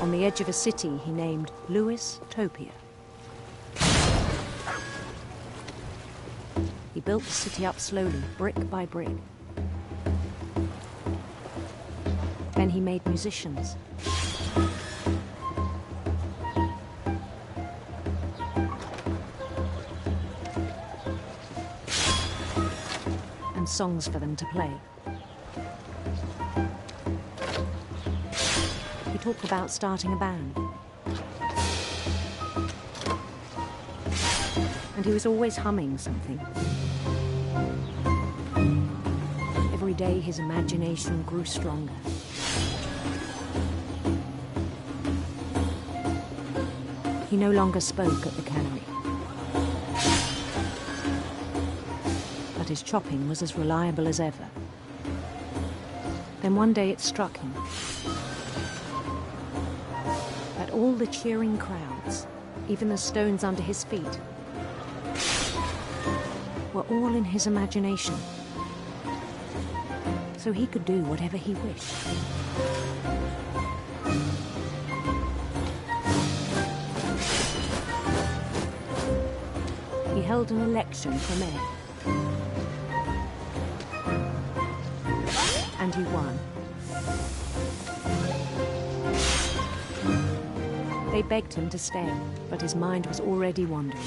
On the edge of a city he named Lewis-topia. He built the city up slowly, brick by brick. Then he made musicians. And songs for them to play. He talked about starting a band. And he was always humming something. Every day his imagination grew stronger. He no longer spoke at the cannery. But his chopping was as reliable as ever. Then one day it struck him that all the cheering crowds, even the stones under his feet, were all in his imagination. So he could do whatever he wished. He held an election for mayor. And he won. They begged him to stay, but his mind was already wandering.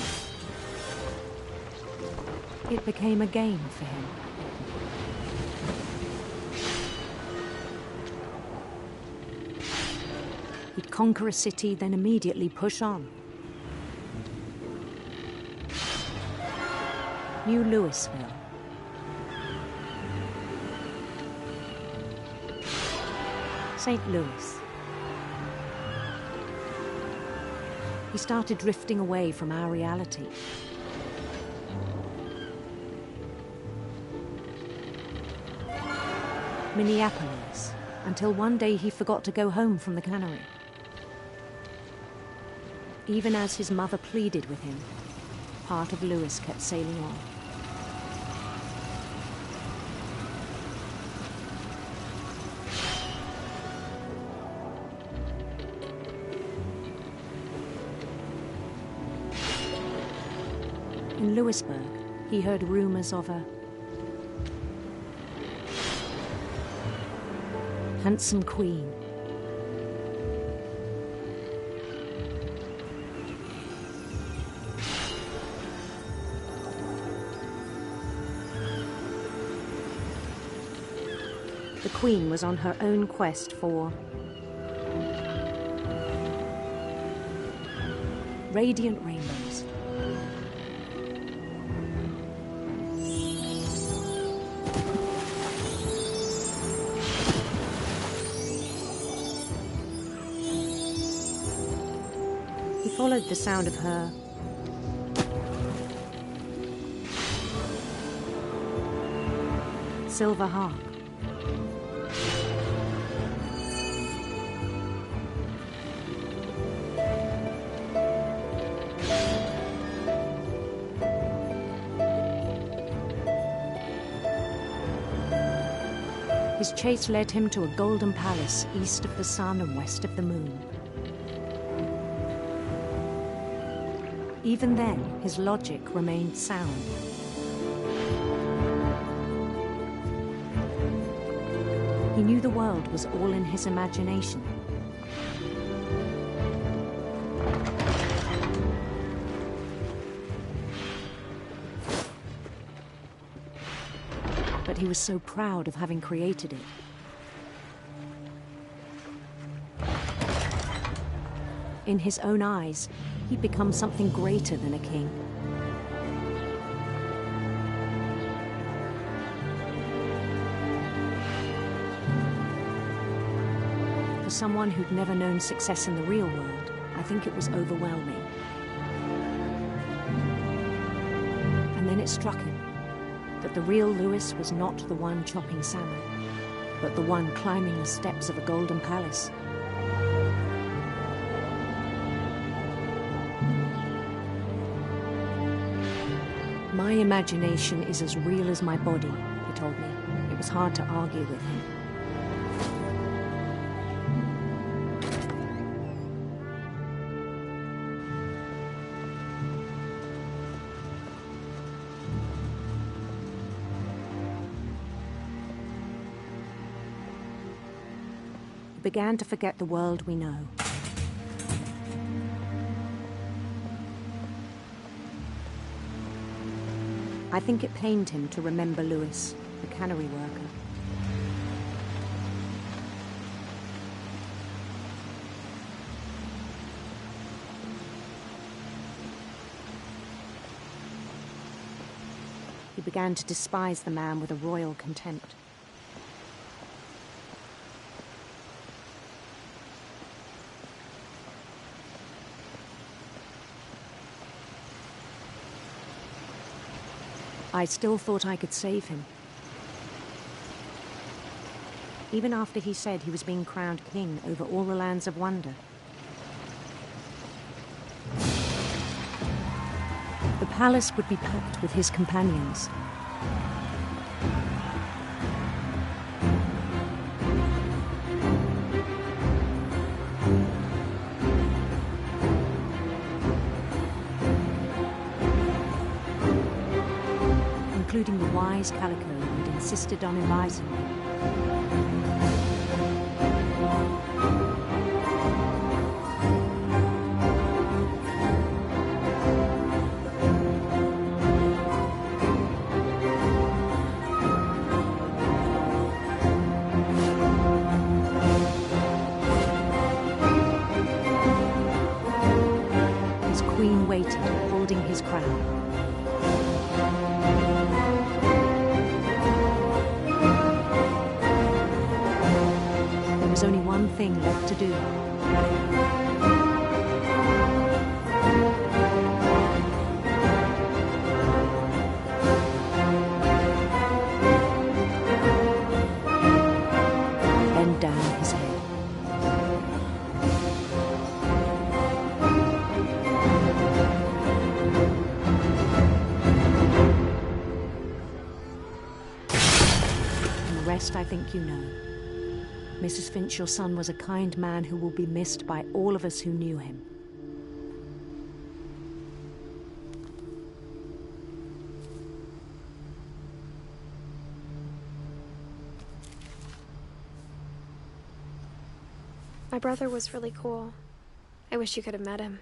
It became a game for him. He'd conquer a city, then immediately push on. New Louisville. St. Louis. He started drifting away from our reality. Minneapolis, until one day he forgot to go home from the cannery. Even as his mother pleaded with him, part of Louis kept sailing on. In Louisburg, he heard rumors of a handsome queen. The queen was on her own quest for radiant rainbows. He followed the sound of her silver harp. His chase led him to a golden palace east of the sun and west of the moon. Even then, his logic remained sound. He knew the world was all in his imagination. But he was so proud of having created it. In his own eyes, he'd become something greater than a king. For someone who'd never known success in the real world, I think it was overwhelming. And then it struck him that the real Louis was not the one chopping salmon, but the one climbing the steps of a golden palace. My imagination is as real as my body, he told me. It was hard to argue with him. began to forget the world we know. I think it pained him to remember Lewis, the cannery worker. He began to despise the man with a royal contempt. I still thought I could save him. Even after he said he was being crowned king over all the lands of wonder. The palace would be packed with his companions. Including the wise Calico who'd insisted on inviting me. His queen waited, holding his crown. There was only one thing left to do. Bend down his head. And the rest I think you know. Mrs. Finch, your son was a kind man who will be missed by all of us who knew him. My brother was really cool. I wish you could have met him.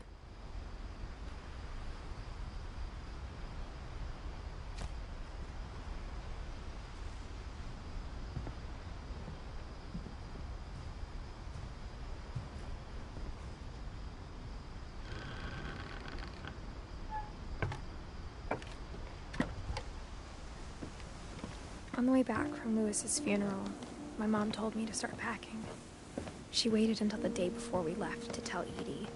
On the way back from Lewis's funeral, my mom told me to start packing. She waited until the day before we left to tell Edie.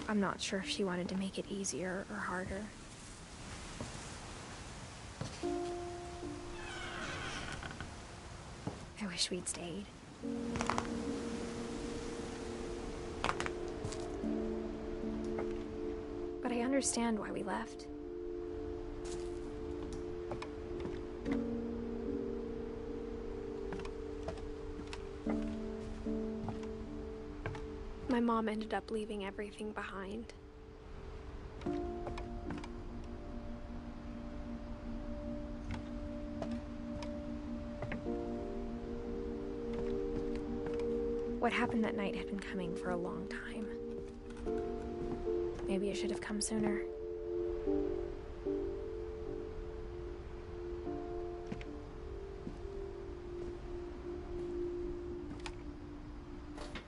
I'm not sure if she wanted to make it easier or harder. I wish we'd stayed. But I understand why we left. My mom ended up leaving everything behind. What happened that night had been coming for a long time. Maybe it should have come sooner.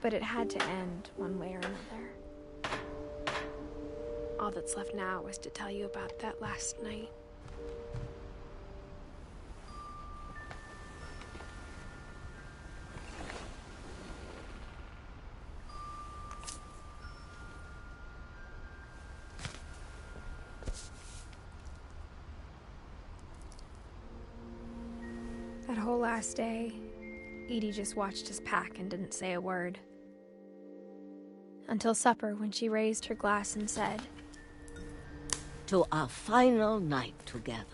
But it had to end one way or another. All that's left now is to tell you about that last night. That whole last day, Edie just watched us pack and didn't say a word. Until supper, when she raised her glass and said, "To our final night together,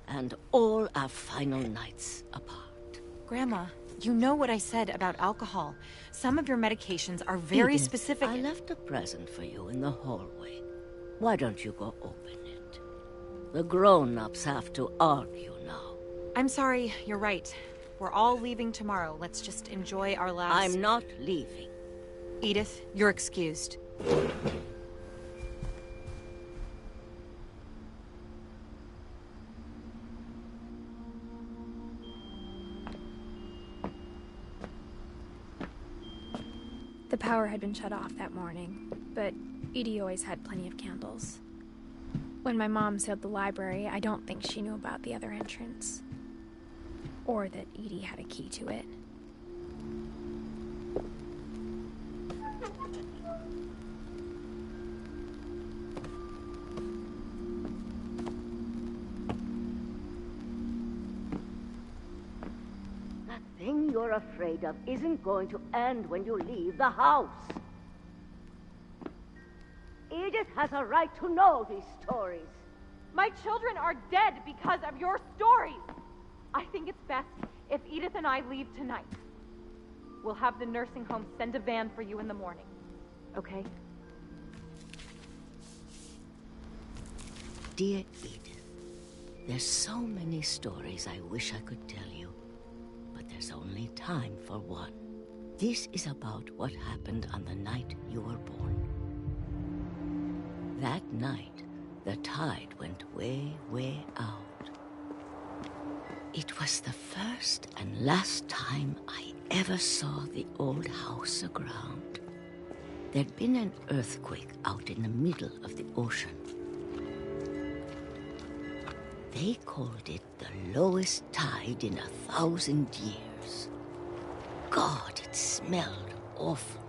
and all our final nights apart." Grandma, you know what I said about alcohol. Some of your medications are very Edith, specific. I left a present for you in the hallway. Why don't you go open it? The grown-ups have to argue now. I'm sorry, you're right. We're all leaving tomorrow. Let's just enjoy our last... I'm not leaving. Edith, you're excused. The power had been shut off that morning, but Edie always had plenty of candles. When my mom sealed the library, I don't think she knew about the other entrance. Or that Edie had a key to it. That thing you're afraid of isn't going to end when you leave the house. Edith has a right to know these stories. My children are dead because of your stories. I think it's best if Edith and I leave tonight. We'll have the nursing home send a van for you in the morning. Okay? Dear Edith, there's so many stories I wish I could tell you, but there's only time for one. This is about what happened on the night you were born. That night, the tide went way, way out. It was the first and last time I ever saw the old house aground. There'd been an earthquake out in the middle of the ocean. They called it the lowest tide in 1,000 years. God, it smelled awful.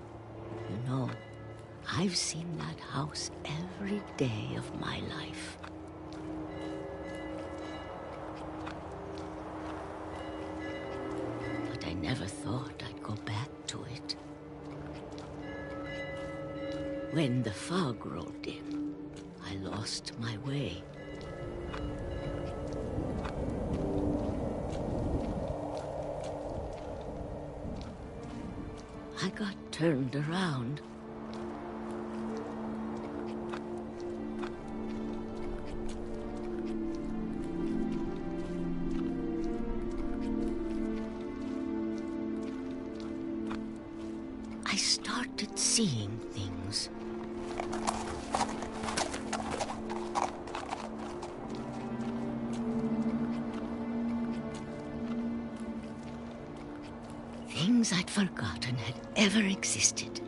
You know, I've seen that house every day of my life. But I never thought I'd go back to it. When the fog rolled in, I lost my way. I got turned around. I started seeing things. Things I'd forgotten had ever existed.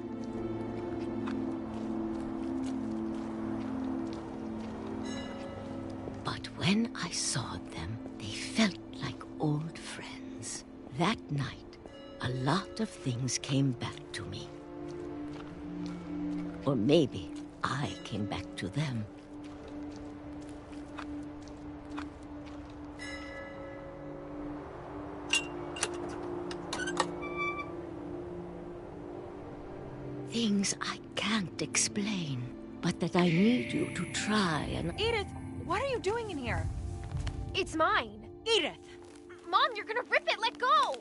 But when I saw them, they felt like old friends. That night, a lot of things came back to me. Or maybe I came back to them. Things I can't explain, but that I need you to try and... Edith, what are you doing in here? It's mine! Edith! Mom, you're gonna rip it! Let go!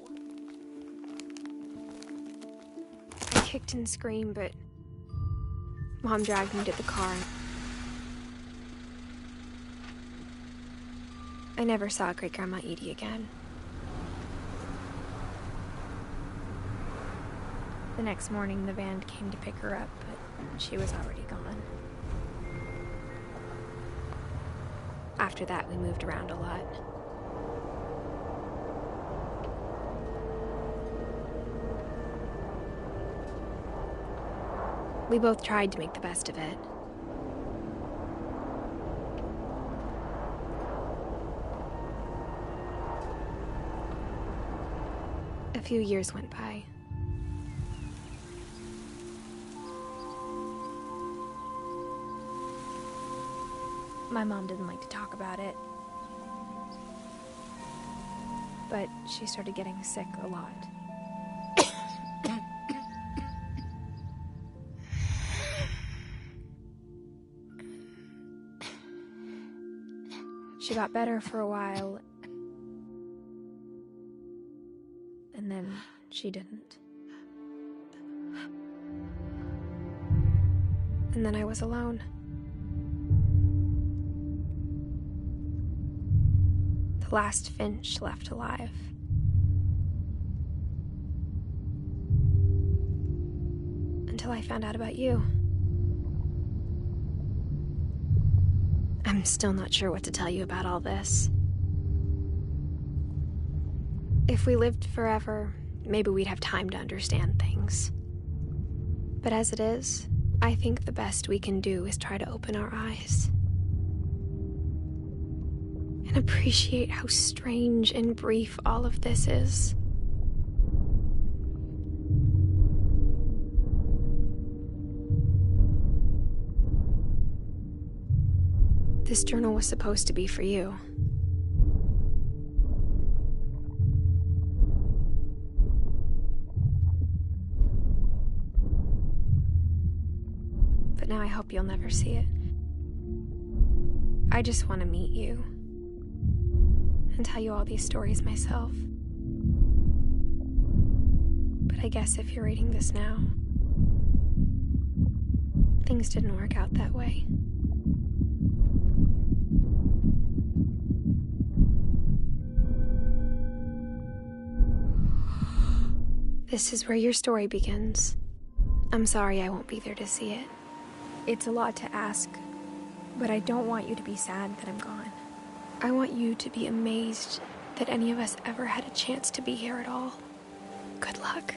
I kicked and screamed, but Mom dragged me to the car. I never saw Great-Grandma Edie again. The next morning, the van came to pick her up, but she was already gone. After that, we moved around a lot. We both tried to make the best of it. A few years went by. My mom didn't like to talk about it. But she started getting sick a lot. She got better for a while, and then she didn't. And then I was alone. the last Finch left alive. Until I found out about you. I'm still not sure what to tell you about all this. If we lived forever, maybe we'd have time to understand things. But as it is, I think the best we can do is try to open our eyes. And appreciate how strange and brief all of this is. This journal was supposed to be for you. But now I hope you'll never see it. I just want to meet you and tell you all these stories myself. But I guess if you're reading this now, things didn't work out that way. This is where your story begins. I'm sorry I won't be there to see it. It's a lot to ask, but I don't want you to be sad that I'm gone. I want you to be amazed that any of us ever had a chance to be here at all. Good luck.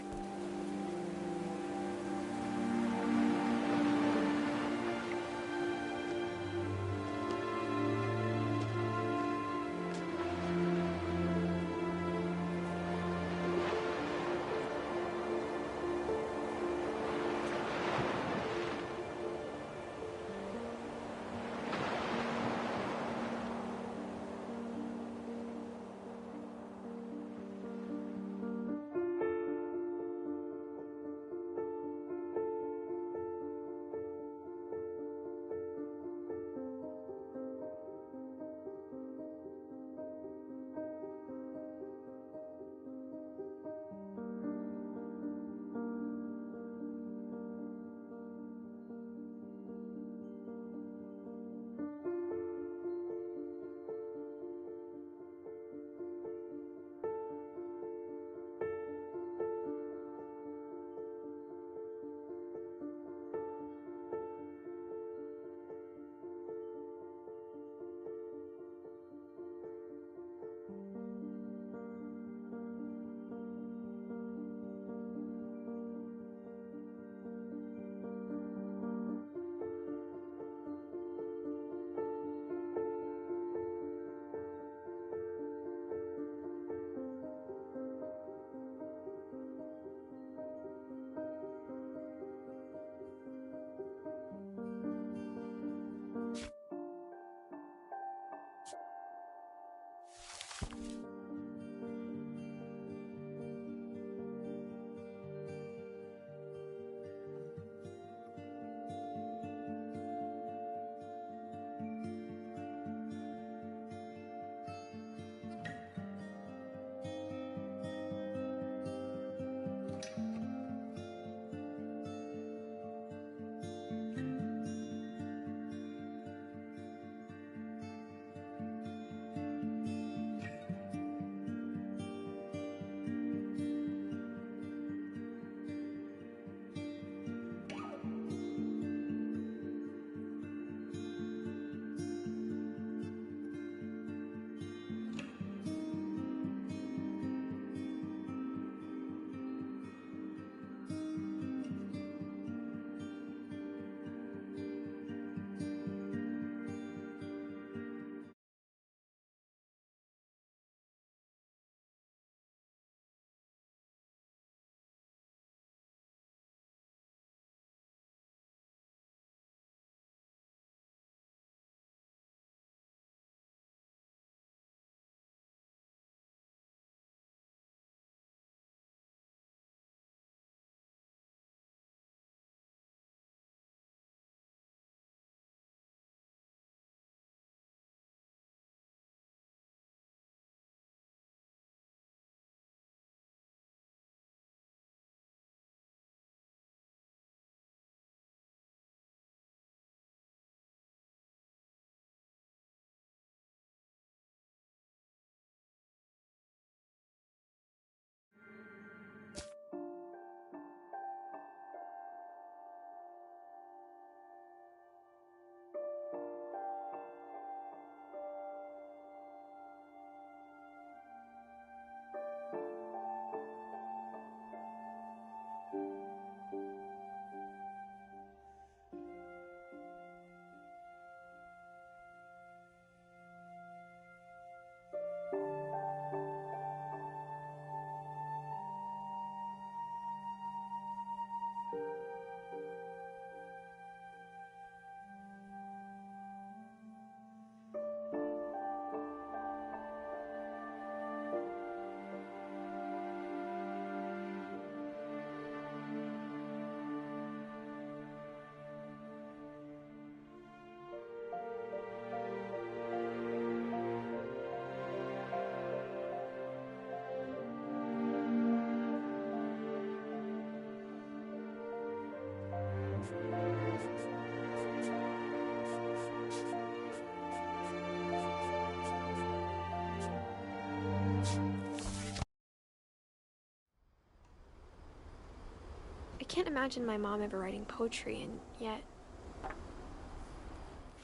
I can't imagine my mom ever writing poetry, and yet...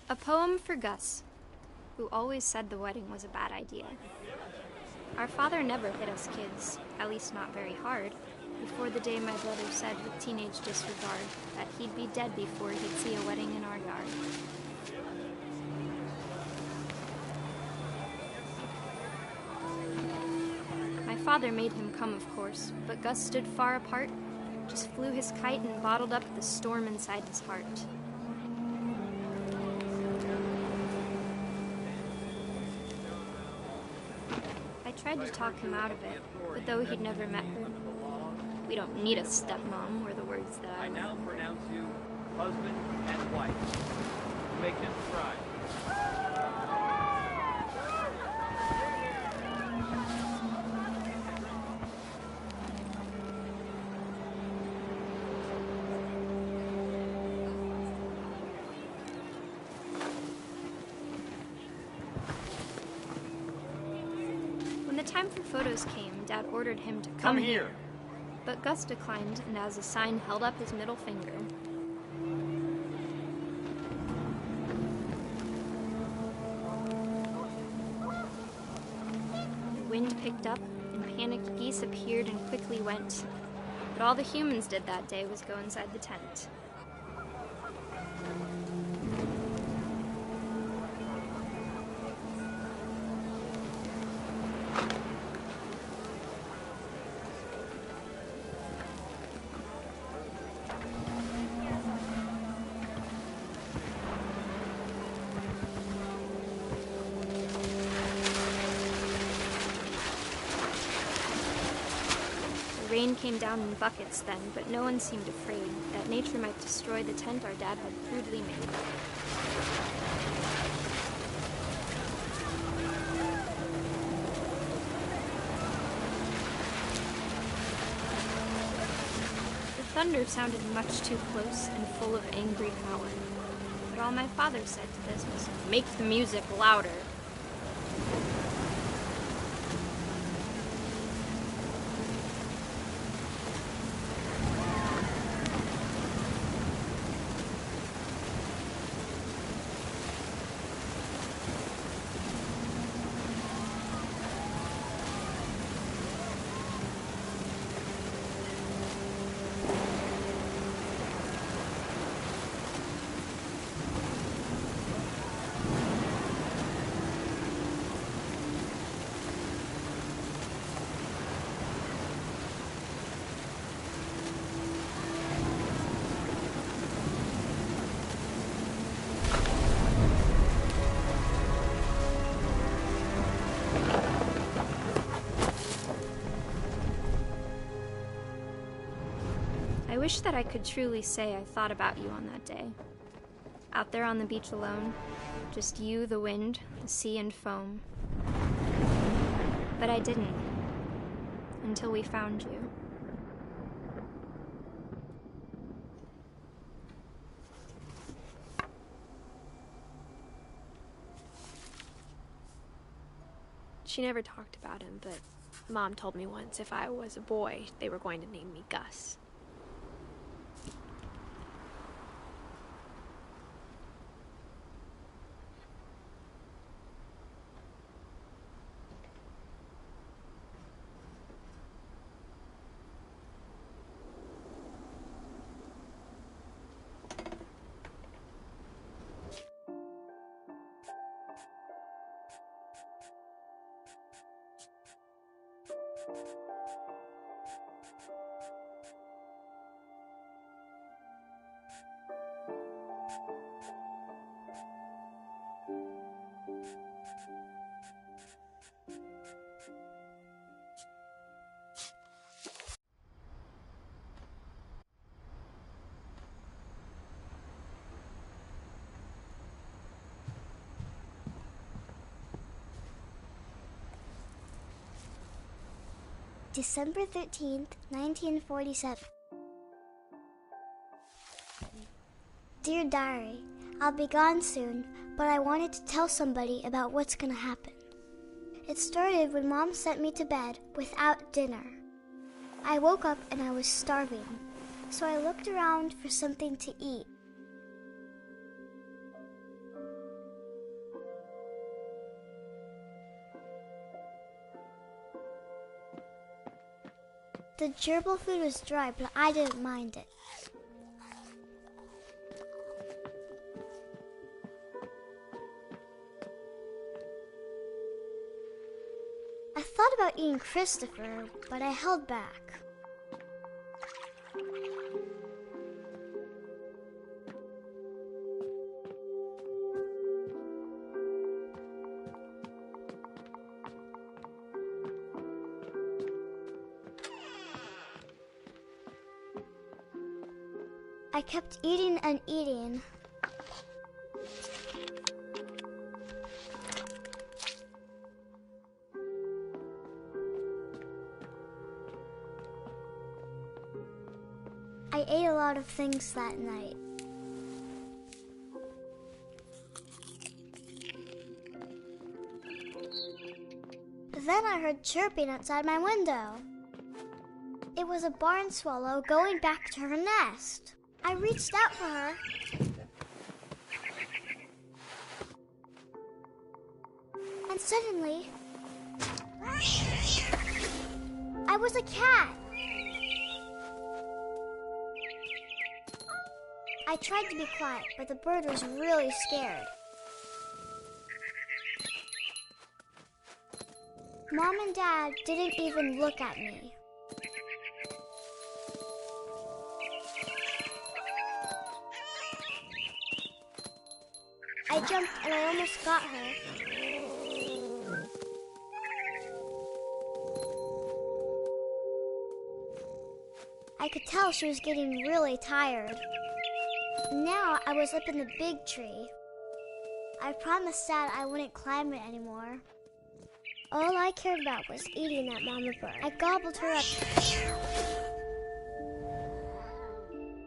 A poem for Gus, who always said the wedding was a bad idea. Our father never hit us kids, at least not very hard, before the day my brother said with teenage disregard that he'd be dead before he'd see a wedding in our yard. My father made him come, of course, but Gus stood far apart, just flew his kite and bottled up the storm inside his heart. I tried to talk him out of it, but though he'd never met her, "We don't need a stepmom," were the words that I now pronounce you husband and wife. Make them cry. When the time for photos came, Dad ordered him to Come here. But Gus declined, and as a sign held up his middle finger. The wind picked up, and panicked geese appeared and quickly went. But all the humans did that day was go inside the tent. The rain came down in buckets then, but no one seemed afraid that nature might destroy the tent our dad had crudely made. The thunder sounded much too close and full of angry power. But all my father said to this was, "Make the music louder." I wish that I could truly say I thought about you on that day. Out there on the beach alone, just you, the wind, the sea, and foam. But I didn't, until we found you. She never talked about him, but Mom told me once if I was a boy, they were going to name me Gus. December 13th, 1947. Dear Diary, I'll be gone soon, but I wanted to tell somebody about what's gonna happen. It started when Mom sent me to bed without dinner. I woke up and I was starving. So I looked around for something to eat. The gerbil food was dry, but I didn't mind it. I thought about eating Christopher, but I held back. I kept eating and eating. I ate a lot of things that night. Then I heard chirping outside my window. It was a barn swallow going back to her nest. I reached out for her. And suddenly, I was a cat. I tried to be quiet, but the bird was really scared. Mom and Dad didn't even look at me. I jumped and I almost got her. I could tell she was getting really tired. Now I was up in the big tree. I promised Dad I wouldn't climb it anymore. All I cared about was eating that mama bird. I gobbled her up.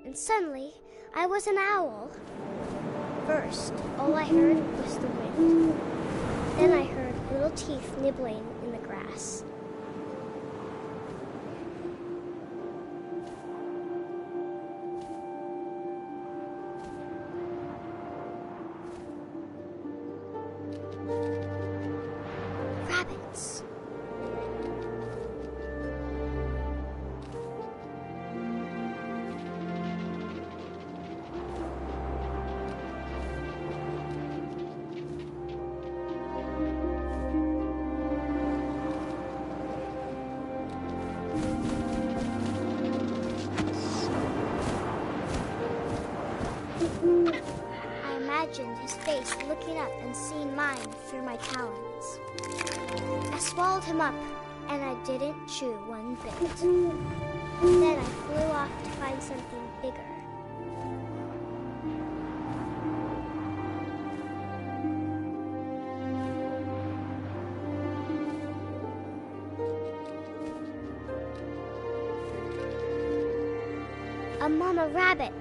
And suddenly, I was an owl. First, all I heard was the wind. Then I heard little teeth nibbling in the grass. Rabbits. I imagined his face looking up and seeing mine through my talons. I swallowed him up, and I didn't chew one bit. Then I flew off to find something bigger. A mama rabbit.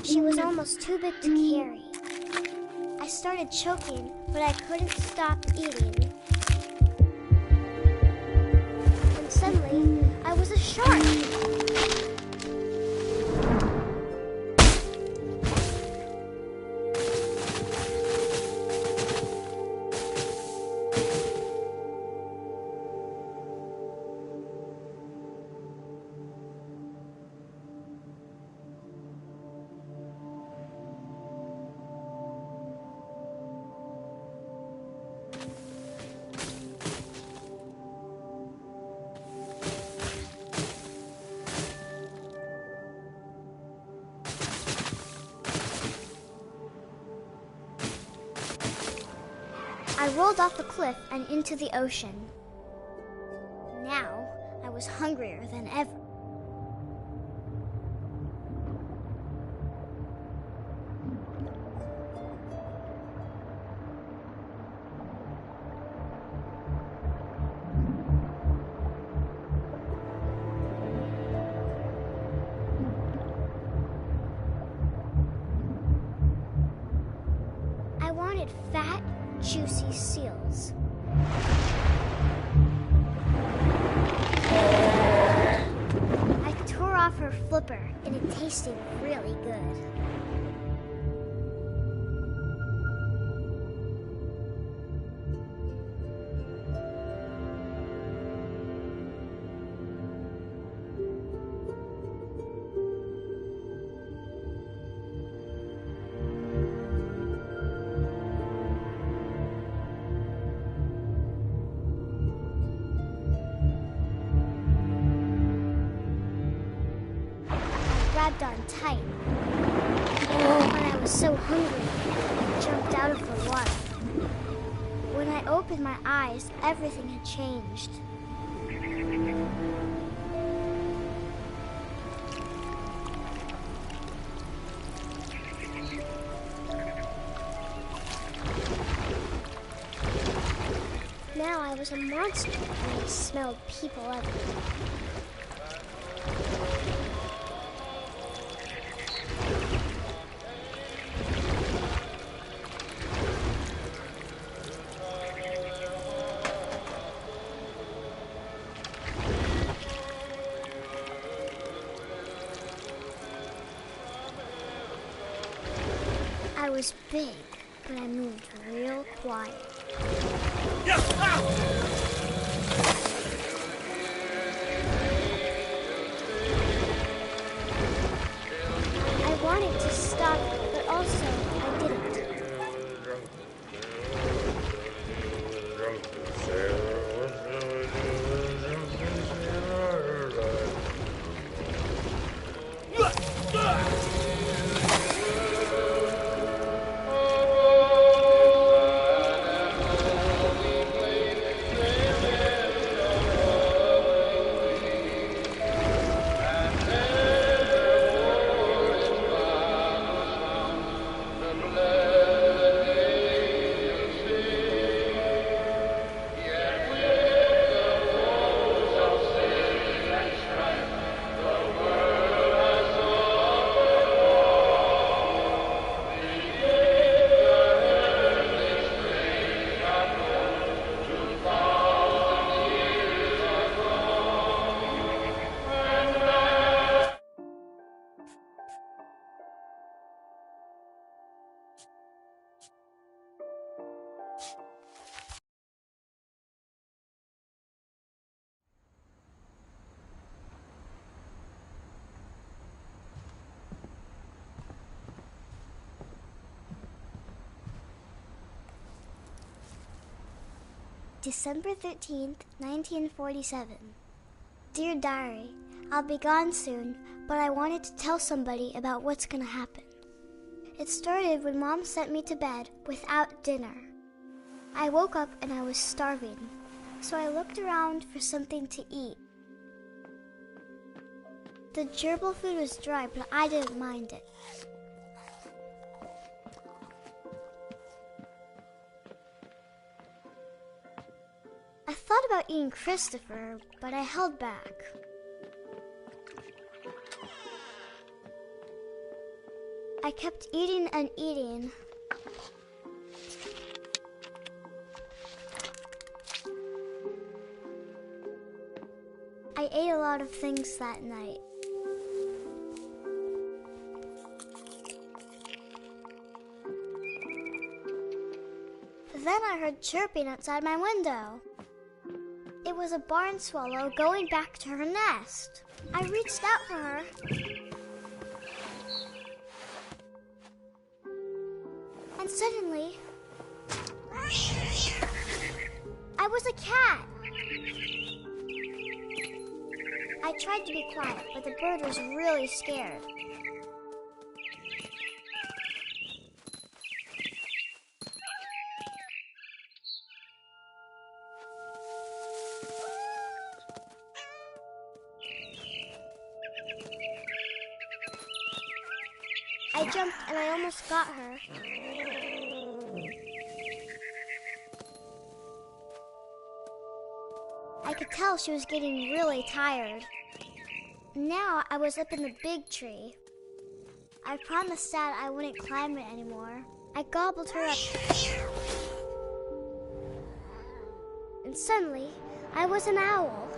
She was almost too big to carry. I started choking, but I couldn't stop eating. And suddenly, I was a shark. I rolled off the cliff and into the ocean. Now, I was hungrier than ever. I wanted fast juicy seals. I tore off her flipper, and it tasted really good. Grabbed on tight. When I was so hungry, I jumped out of the water. When I opened my eyes, everything had changed. Now I was a monster, and I smelled people everywhere. I was big, but I moved real quiet. I wanted to stop, but also I didn't. December 13th, 1947. Dear Diary, I'll be gone soon, but I wanted to tell somebody about what's gonna happen. It started when Mom sent me to bed without dinner. I woke up and I was starving, so I looked around for something to eat. The gerbil food was dry, but I didn't mind it. I thought about eating Christopher, but I held back. I kept eating and eating. I ate a lot of things that night. Then I heard chirping outside my window. It was a barn swallow going back to her nest. I reached out for her. And suddenly, I was a cat. I tried to be quiet, but the bird was really scared. I jumped and I almost got her. I could tell she was getting really tired. Now I was up in the big tree. I promised Dad I wouldn't climb it anymore. I gobbled her up. and suddenly I was an owl.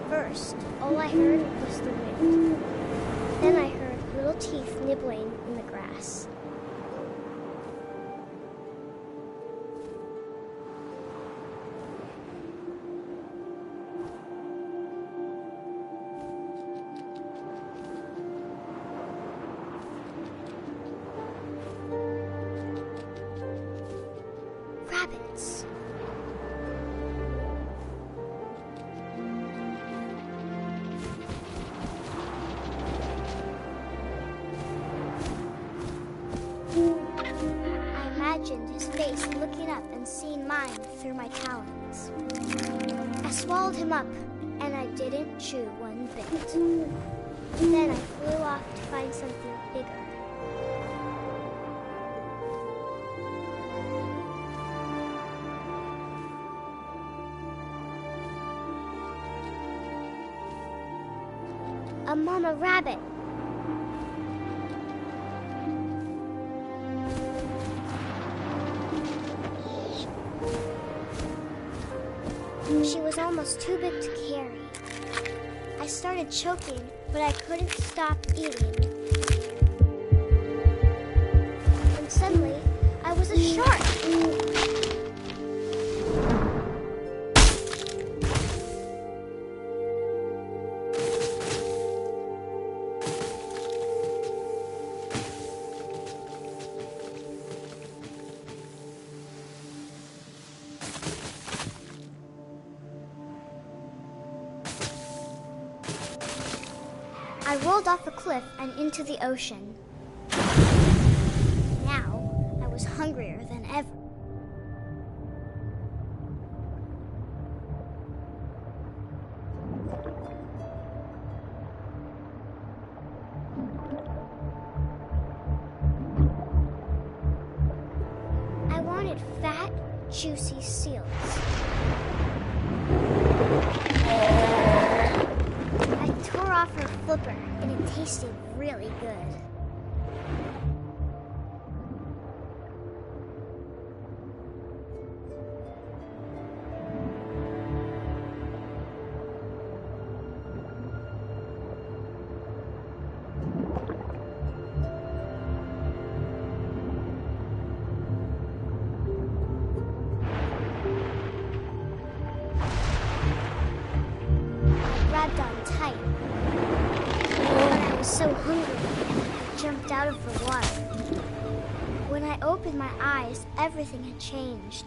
First, all I heard was the wind. Then I heard little teeth nibbling in the grass. Rabbits. I imagined his face looking up and seeing mine through my talons. I swallowed him up, and I didn't chew one bit. Then I flew off to find something bigger. A mama rabbit. She was almost too big to carry. I started choking, but I couldn't stop eating. And suddenly, I was a shark. I rolled off a cliff and into the ocean. Now, I was hungrier than ever. I wanted fat, juicy seals. I tore off her flipper, and it tasted really good. Grabbed on tight. But I was so hungry, I jumped out of the water. When I opened my eyes, everything had changed.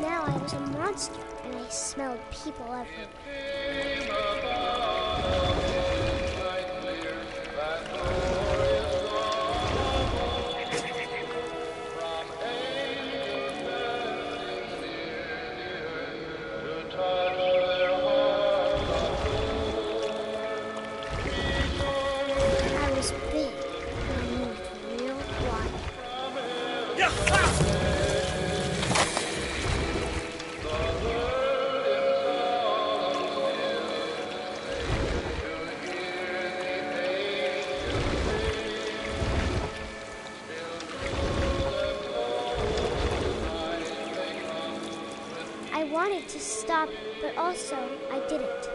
Now I was a monster, and I smelled people everywhere. I was big, and I moved real quiet. I wanted to stop, but also I didn't.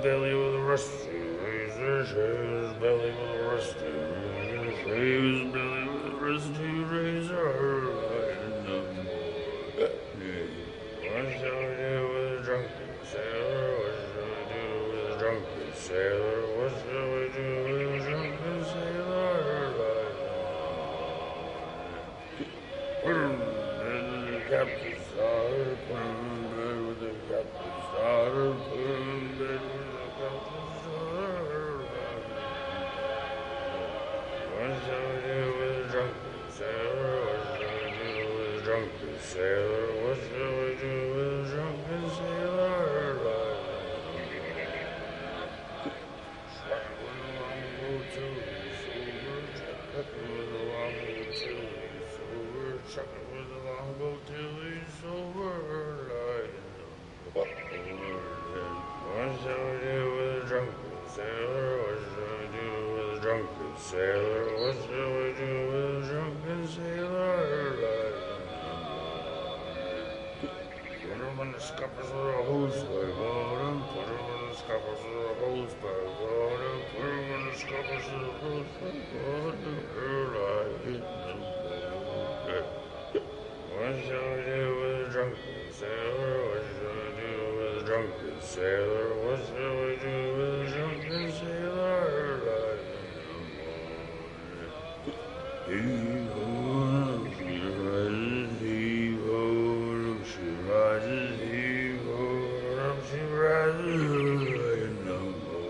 Belly with a rusty razor, his belly with a rusty razor, his belly with a rusty razor. What shall we do with a drunken sailor? What shall we do with a drunken sailor? What shall we do with a drunken sailor? The captain's daughter, put him in bed with the captain's daughter, put him in bed with the captain's daughter. What shall we do with a drunken sailor? What shall we do with a drunken sailor? What shall we do with a drunken sailor? Chucking with the longbow till he's over. Chucking with the longbow till he's over. What shall we do with a drunken sailor? What shall we do with a drunken sailor? What shall we do with a drunken sailor? Put him in the scuppers with a hose pipe, water. Put him in the scuppers with a hose pipe, water. Put him in the scuppers with a hose pipe, water. What shall we do with a drunken sailor? What shall we do with a drunken sailor? What shall we do with a drunken sailor? He-ho, she rises, he-ho, she rises, he-ho, she rises in the morning.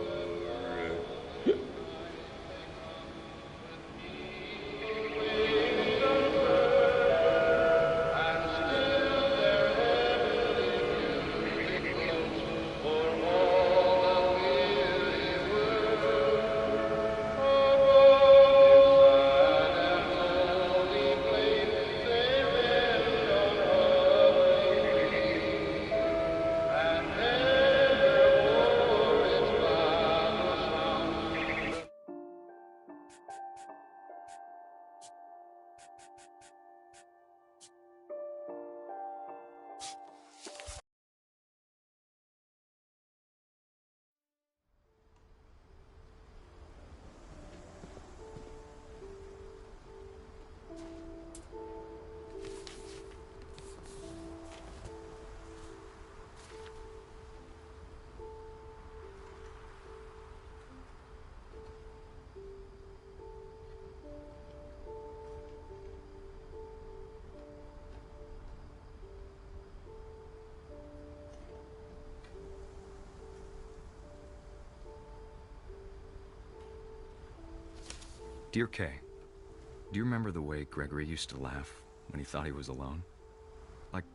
Dear Kay, do you remember the way Gregory used to laugh when he thought he was alone? Like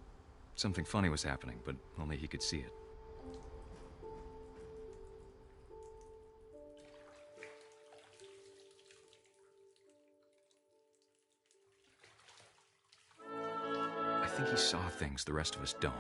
something funny was happening, but only he could see it. I think he saw things the rest of us don't.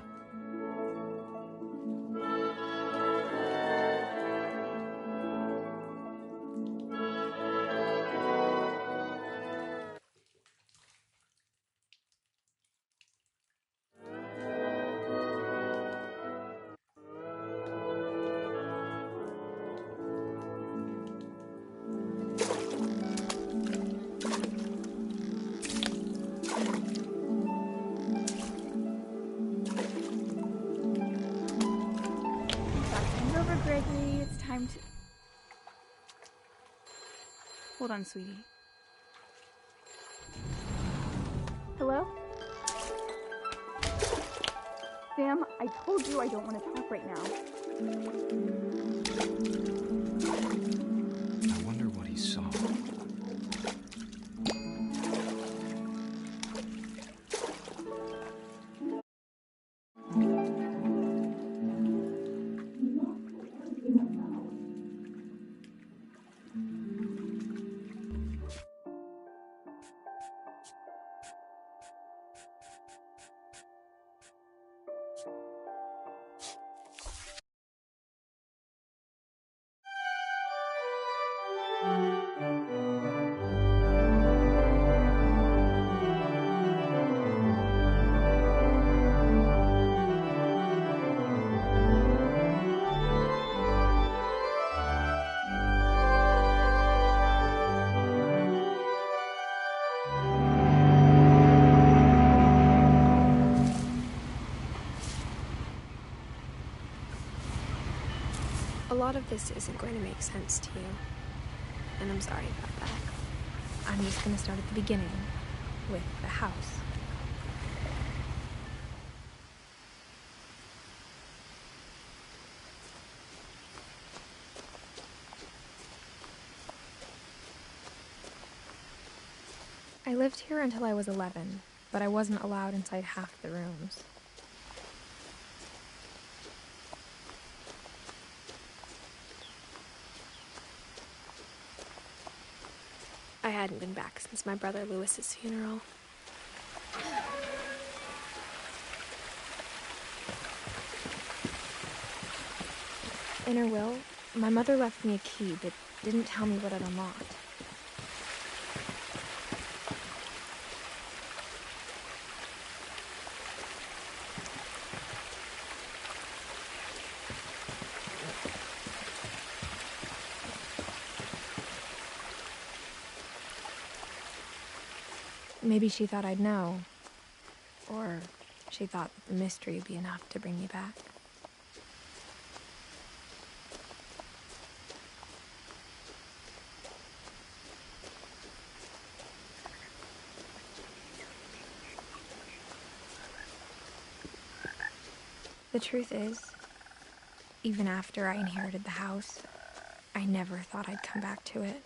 Gregory, it's time to... Hold on, sweetie. Hello? Sam, I told you I don't want to talk right now. I wonder what he saw. A lot of this isn't going to make sense to you, and I'm sorry about that. I'm just going to start at the beginning, with the house. I lived here until I was 11, but I wasn't allowed inside half the rooms. I hadn't been back since my brother Lewis's funeral. In her will, my mother left me a key but didn't tell me what it unlocked. Maybe she thought I'd know. Or she thought that the mystery would be enough to bring me back. The truth is, even after I inherited the house, I never thought I'd come back to it.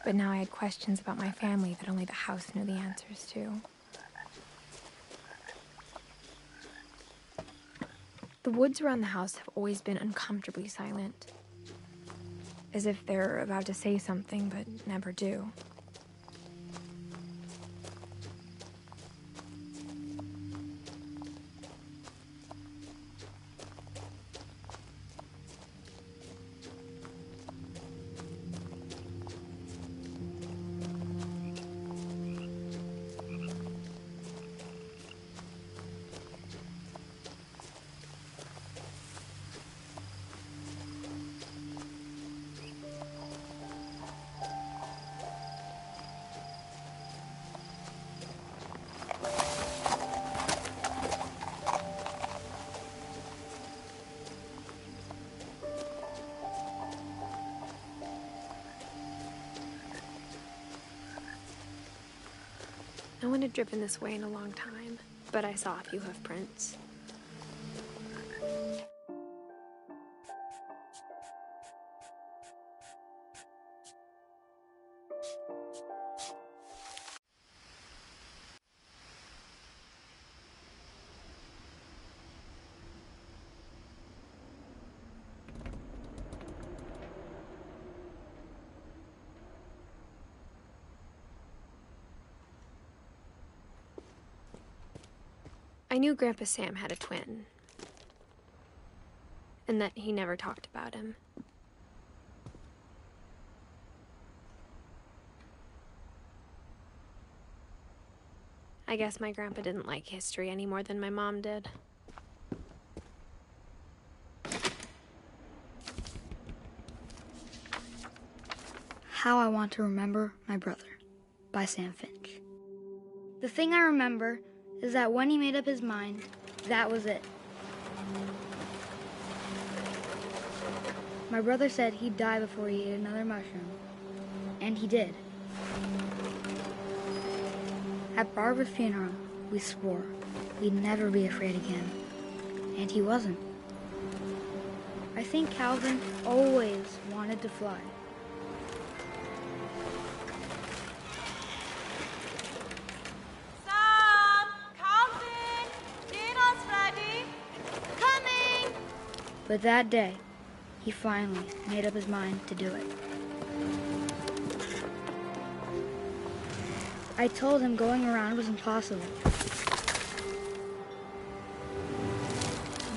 But now I had questions about my family that only the house knew the answers to. The woods around the house have always been uncomfortably silent, as if they're about to say something but never do. No one had driven this way in a long time, but I saw a few hoof prints. I knew Grandpa Sam had a twin, and that he never talked about him. I guess my grandpa didn't like history any more than my mom did. How I Want to Remember My Brother by Sam Finch. The thing I remember is that when he made up his mind, that was it. My brother said he'd die before he ate another mushroom, and he did. At Barbara's funeral, we swore we'd never be afraid again, and he wasn't. I think Calvin always wanted to fly. But that day, he finally made up his mind to do it. I told him going around was impossible.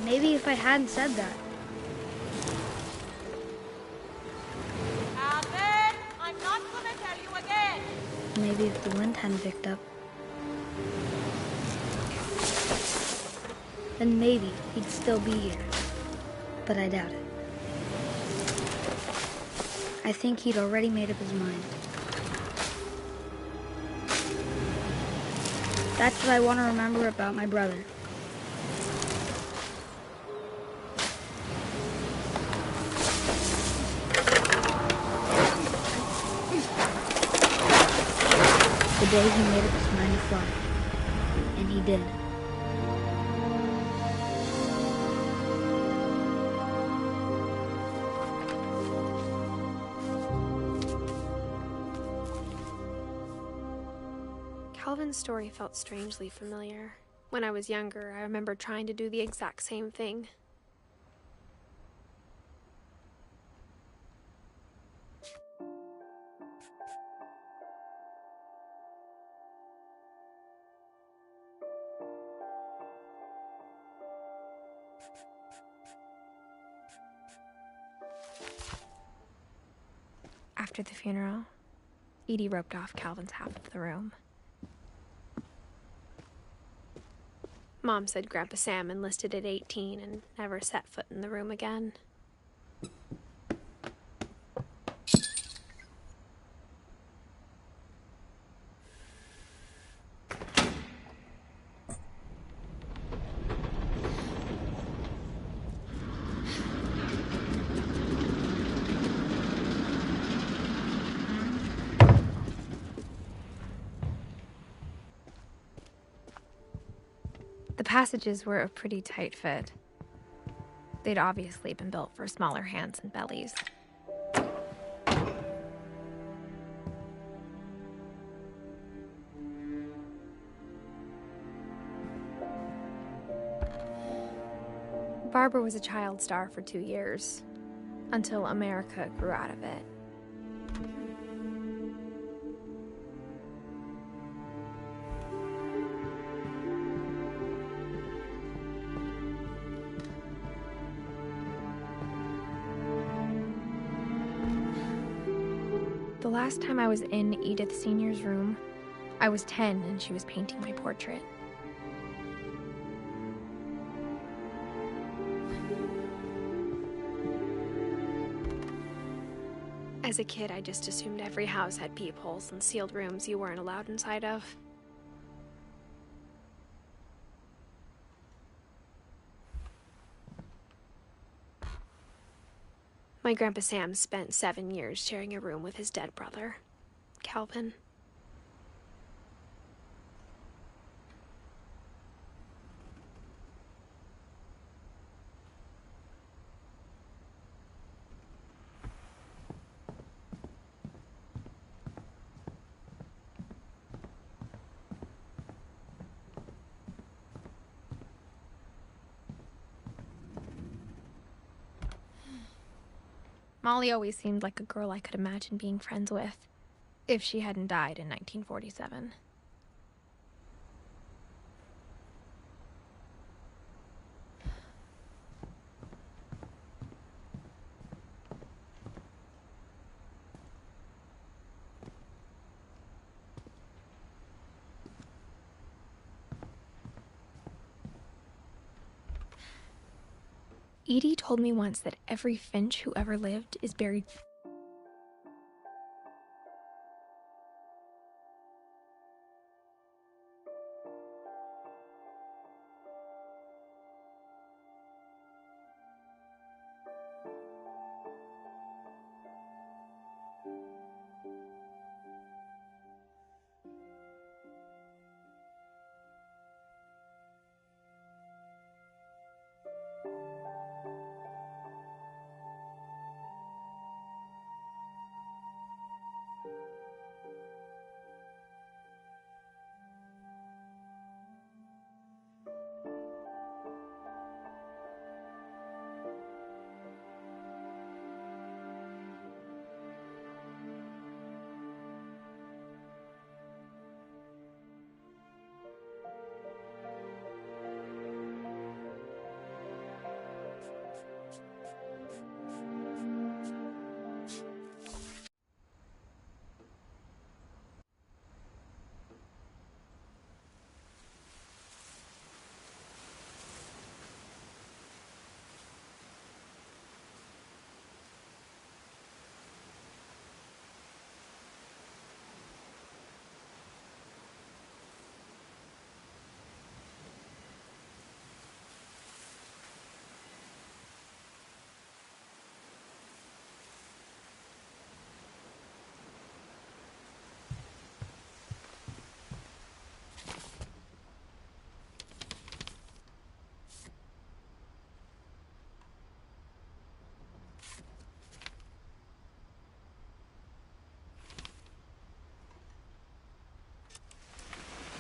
Maybe if I hadn't said that. Alvin, I'm not gonna tell you again. Maybe if the wind hadn't picked up. Then maybe he'd still be here. But I doubt it. I think he'd already made up his mind. That's what I want to remember about my brother. The day he made up his mind to fly. And he did. Calvin's story felt strangely familiar. When I was younger, I remember trying to do the exact same thing. After the funeral, Edie roped off Calvin's half of the room. Mom said Grandpa Sam enlisted at 18 and never set foot in the room again. The passages were a pretty tight fit. They'd obviously been built for smaller hands and bellies. Barbara was a child star for 2 years, until America grew out of it. The last time I was in Edith Sr.'s room, I was 10 and she was painting my portrait. As a kid, I just assumed every house had peepholes and sealed rooms you weren't allowed inside of. My Grandpa Sam spent 7 years sharing a room with his dead brother, Calvin. Molly always seemed like a girl I could imagine being friends with, if she hadn't died in 1947. Edie told me once that every Finch who ever lived is buried.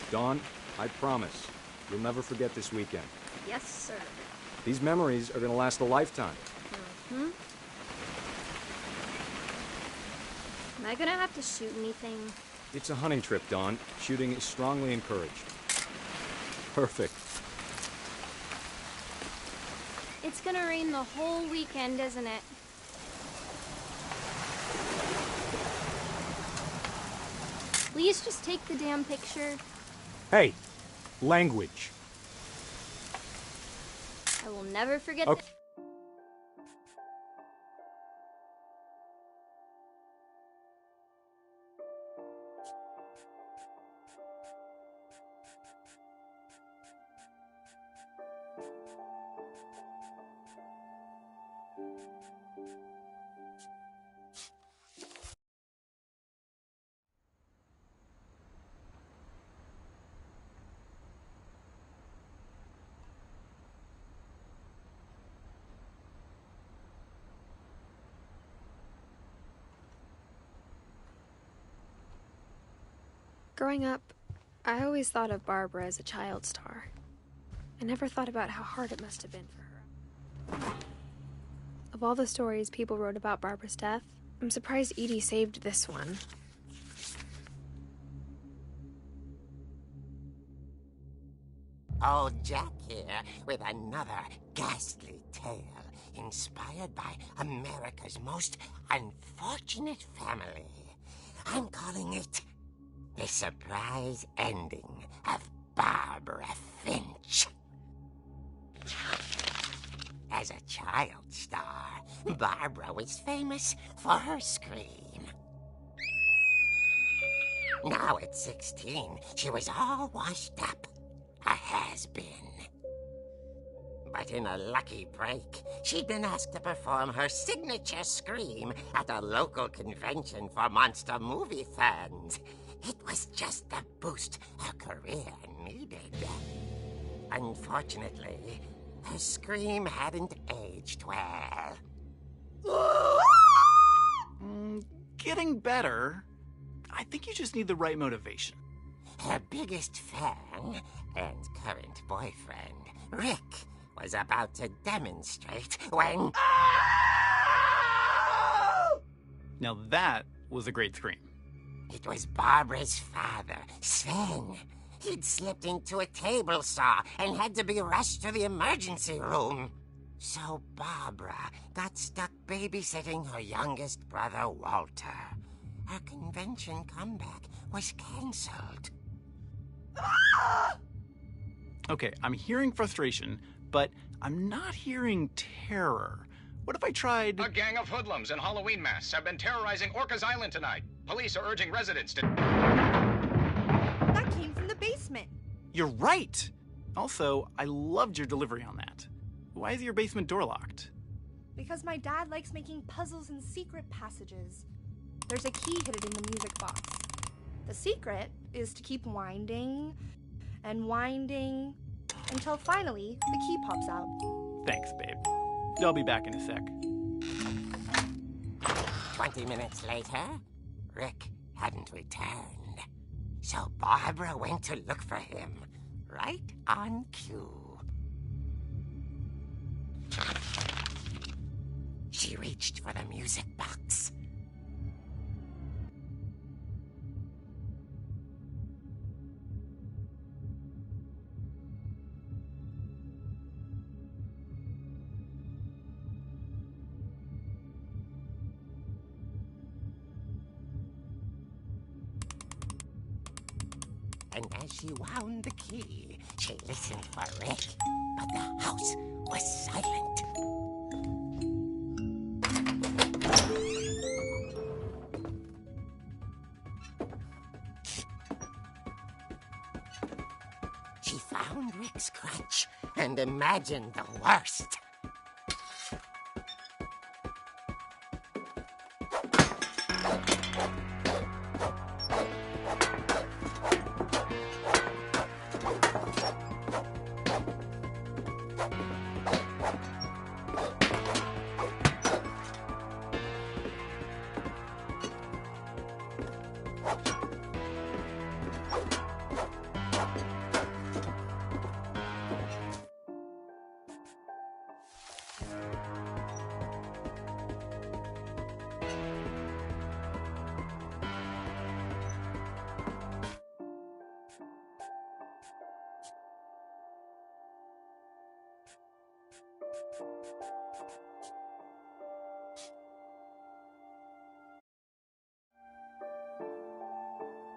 Dawn, I promise, you'll never forget this weekend. Yes, sir. These memories are gonna last a lifetime. Mm-hmm. Am I gonna have to shoot anything? It's a hunting trip, Dawn. Shooting is strongly encouraged. Perfect. It's gonna rain the whole weekend, isn't it? Please just take the damn picture. Hey, language. I will never forget Okay. Growing up, I always thought of Barbara as a child star. I never thought about how hard it must have been for her. Of all the stories people wrote about Barbara's death, I'm surprised Edie saved this one. Old Jack here with another ghastly tale inspired by America's most unfortunate family. I'm calling it The Surprise Ending of Barbara Finch. As a child star, Barbara was famous for her scream. Now at 16, she was all washed up. A has-been. But in a lucky break, she'd been asked to perform her signature scream at a local convention for monster movie fans. It was just the boost her career needed. Unfortunately, her scream hadn't aged well. Getting better. I think you just need the right motivation. Her biggest fan and current boyfriend, Rick, was about to demonstrate when... Now that was a great scream. It was Barbara's father, Sven. He'd slipped into a table saw and had to be rushed to the emergency room. So Barbara got stuck babysitting her youngest brother, Walter. Her convention comeback was cancelled. Okay, I'm hearing frustration, but I'm not hearing terror. What if I tried... A gang of hoodlums in Halloween masks have been terrorizing Orcas Island tonight. Police are urging residents to... That came from the basement. You're right! Also, I loved your delivery on that. Why is your basement door locked? Because my dad likes making puzzles and secret passages. There's a key hidden in the music box. The secret is to keep winding and winding until finally the key pops out. Thanks, babe. I'll be back in a sec. 20 minutes later, Rick hadn't returned. So Barbara went to look for him, right on cue. She reached for the music box. And as she wound the key, she listened for Rick, but the house was silent. She found Rick's crutch and imagined the worst.